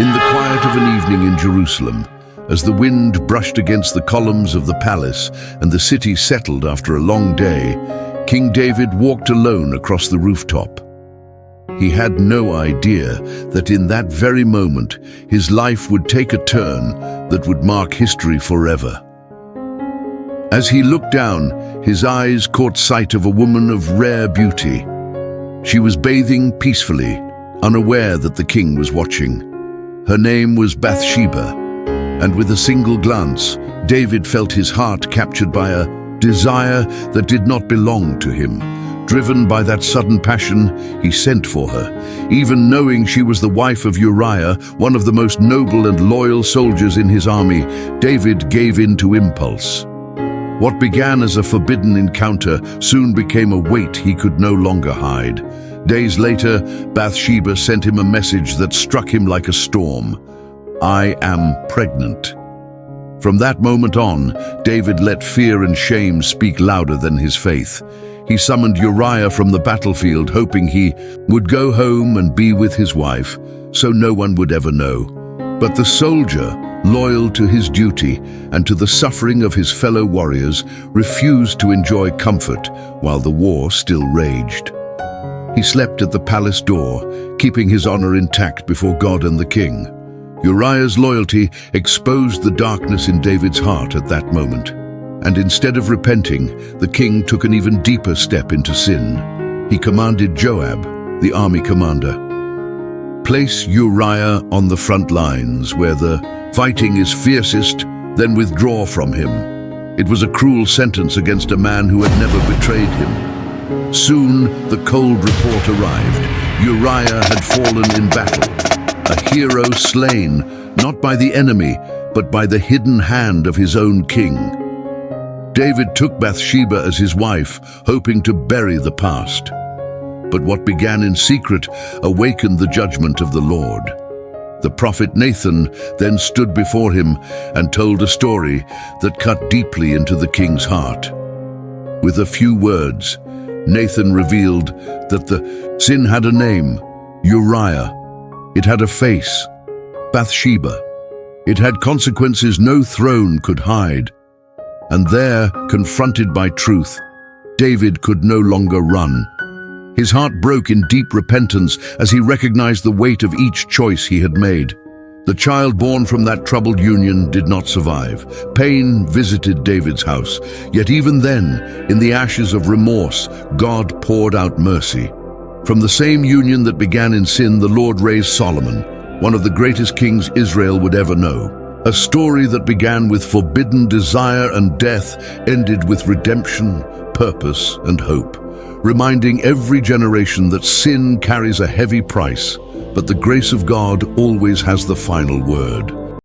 In the quiet of an evening in Jerusalem, as the wind brushed against the columns of the palace and the city settled after a long day, King David walked alone across the rooftop. He had no idea that in that very moment his life would take a turn that would mark history forever. As he looked down, his eyes caught sight of a woman of rare beauty. She was bathing peacefully, unaware that the king was watching. Her name was Bathsheba, and with a single glance, David felt his heart captured by a desire that did not belong to him. Driven by that sudden passion, he sent for her. Even knowing she was the wife of Uriah, one of the most noble and loyal soldiers in his army, David gave in to impulse. What began as a forbidden encounter soon became a weight he could no longer hide. Days later, Bathsheba sent him a message that struck him like a storm. "I am pregnant." From that moment on, David let fear and shame speak louder than his faith. He summoned Uriah from the battlefield, hoping he would go home and be with his wife, so no one would ever know. But the soldier, loyal to his duty and to the suffering of his fellow warriors, refused to enjoy comfort while the war still raged. He slept at the palace door, keeping his honor intact before God and the king. Uriah's loyalty exposed the darkness in David's heart at that moment. And instead of repenting, the king took an even deeper step into sin. He commanded Joab, the army commander, "Place Uriah on the front lines where the fighting is fiercest, then withdraw from him." It was a cruel sentence against a man who had never betrayed him. Soon, the cold report arrived. Uriah had fallen in battle, a hero slain, not by the enemy, but by the hidden hand of his own king. David took Bathsheba as his wife, hoping to bury the past. But what began in secret awakened the judgment of the Lord. The prophet Nathan then stood before him and told a story that cut deeply into the king's heart. With a few words, Nathan revealed that the sin had a name, Uriah. It had a face, Bathsheba. It had consequences no throne could hide. And there, confronted by truth, David could no longer run. His heart broke in deep repentance as he recognized the weight of each choice he had made. The child born from that troubled union did not survive. Pain visited David's house, yet even then, in the ashes of remorse, God poured out mercy. From the same union that began in sin, the Lord raised Solomon, one of the greatest kings Israel would ever know. A story that began with forbidden desire and death ended with redemption, purpose, and hope, reminding every generation that sin carries a heavy price, but the grace of God always has the final word.